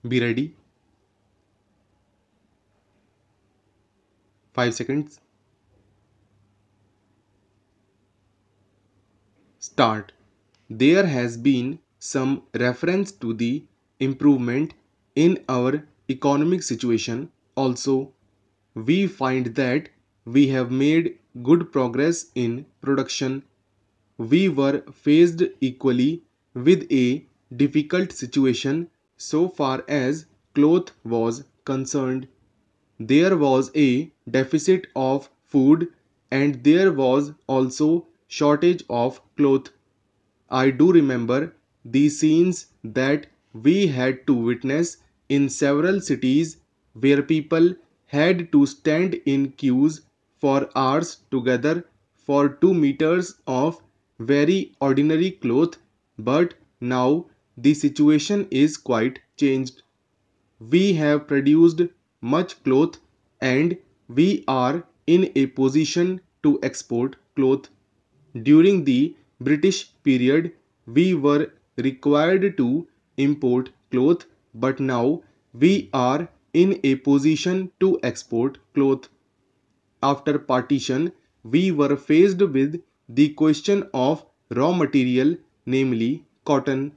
Be ready. 5 seconds. Start. There has been some reference to the improvement in our economic situation. Also, we find that we have made good progress in production. We were faced equally with a difficult situation so far as cloth was concerned. There was a deficit of food and there was also shortage of cloth. I do remember the scenes that we had to witness in several cities where people had to stand in queues for hours together for 2 meters of very ordinary cloth, but now the situation is quite changed. We have produced much cloth and we are in a position to export cloth. During the British period, we were required to import cloth, but now we are in a position to export cloth. After partition, we were faced with the question of raw material, namely cotton.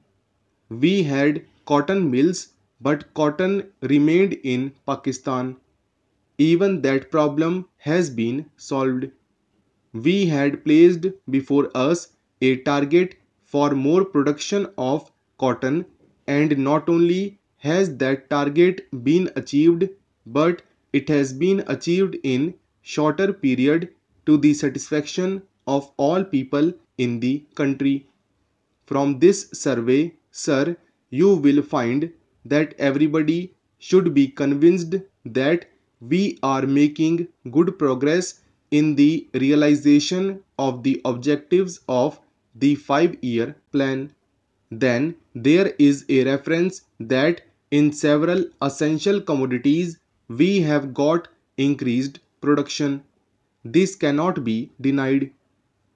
We had cotton mills, but cotton remained in Pakistan. Even that problem has been solved. We had placed before us a target for more production of cotton, and not only has that target been achieved, but it has been achieved in shorter period to the satisfaction of all people in the country. From this survey, sir, you will find that everybody should be convinced that we are making good progress in the realization of the objectives of the 5-year plan. Then there is a reference that in several essential commodities we have got increased production. This cannot be denied.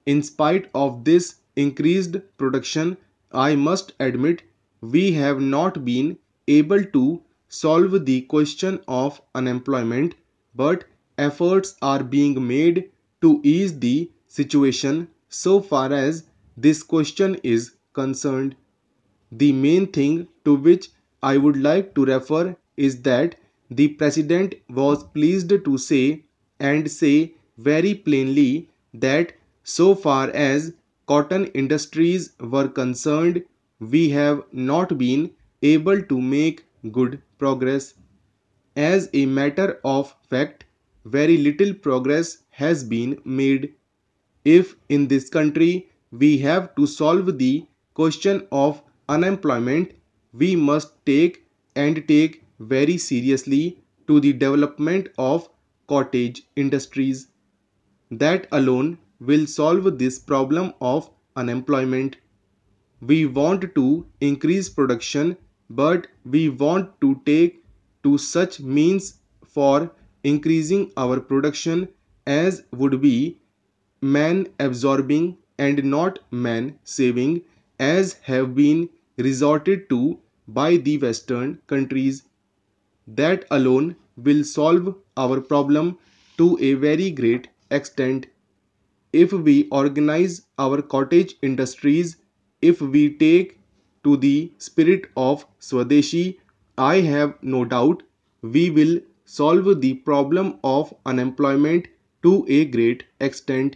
In spite of this increased production, I must admit we have not been able to solve the question of unemployment, but efforts are being made to ease the situation so far as this question is concerned. The main thing to which I would like to refer is that the President was pleased to say and say very plainly that so far as cotton industries were concerned, we have not been able to make good progress. As a matter of fact, very little progress has been made. If in this country we have to solve the question of unemployment, we must take very seriously to the development of cottage industries. That alone will solve this problem of unemployment. We want to increase production, but we want to take to such means for increasing our production as would be man absorbing and not man saving, as have been resorted to by the Western countries. That alone will solve our problem to a very great extent. If we organize our cottage industries, if we take to the spirit of Swadeshi, I have no doubt we will solve the problem of unemployment to a great extent.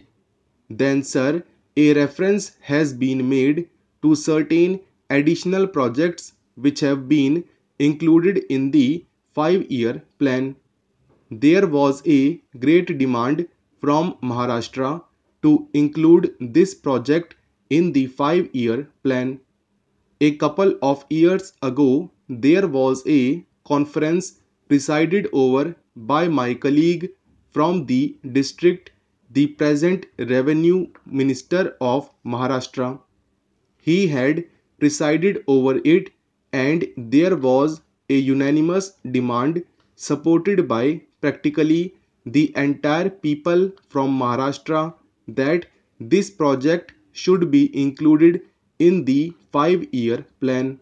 Then, sir, a reference has been made to certain additional projects which have been included in the 5-year plan. There was a great demand from Maharashtra to include this project in the 5-year plan. A couple of years ago, there was a conference presided over by my colleague from the district, the present Revenue Minister of Maharashtra. He had presided over it, and there was a unanimous demand supported by practically the entire people from Maharashtra that this project should be included in the 5-year plan.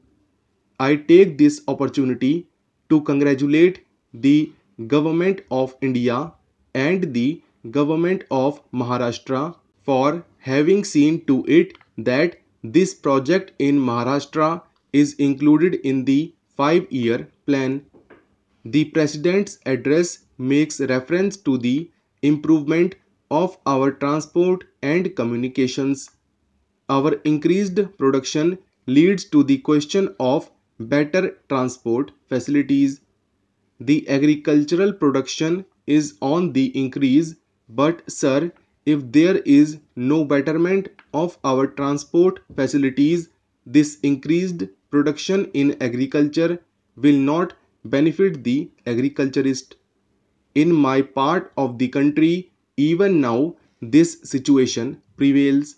I take this opportunity to congratulate the Government of India and the Government of Maharashtra for having seen to it that this project in Maharashtra is included in the 5-year plan. The President's address makes reference to the improvement of our transport and communications. Our increased production leads to the question of better transport facilities. The agricultural production is on the increase, but sir, if there is no betterment of our transport facilities, this increased production in agriculture will not benefit the agriculturist. In my part of the country, even now, this situation prevails.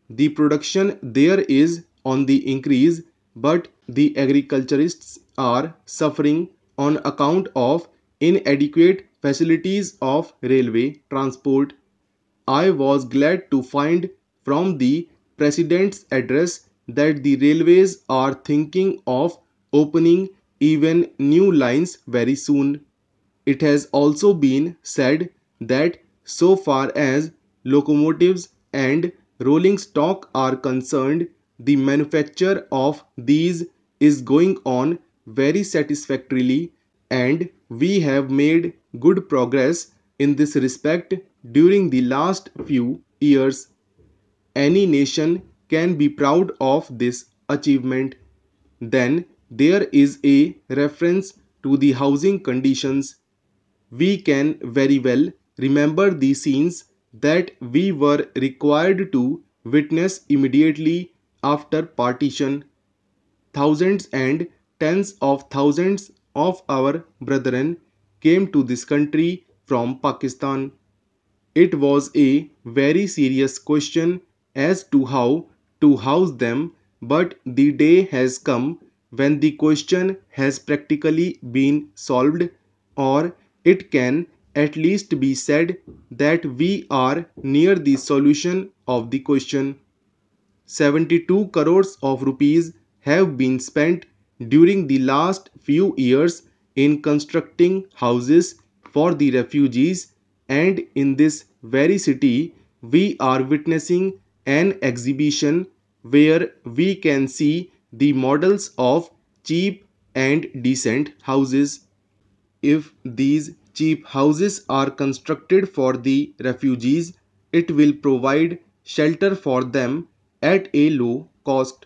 The production there is on the increase, but the agriculturists are suffering on account of inadequate facilities of railway transport. I was glad to find from the President's address that the railways are thinking of opening even new lines very soon. It has also been said that so far as locomotives and rolling stock are concerned, the manufacture of these is going on very satisfactorily, and we have made good progress in this respect during the last few years. Any nation can be proud of this achievement. Then there is a reference to the housing conditions. We can very well remember the scenes that we were required to witness immediately after partition. Thousands and tens of thousands of our brethren came to this country from Pakistan. It was a very serious question as to how to house them, but the day has come when the question has practically been solved, or it can at least be said that we are near the solution of the question. 72 crores of rupees have been spent during the last few years in constructing houses for the refugees, and in this very city we are witnessing an exhibition where we can see the models of cheap and decent houses. If these cheap houses are constructed for the refugees, it will provide shelter for them at a low cost.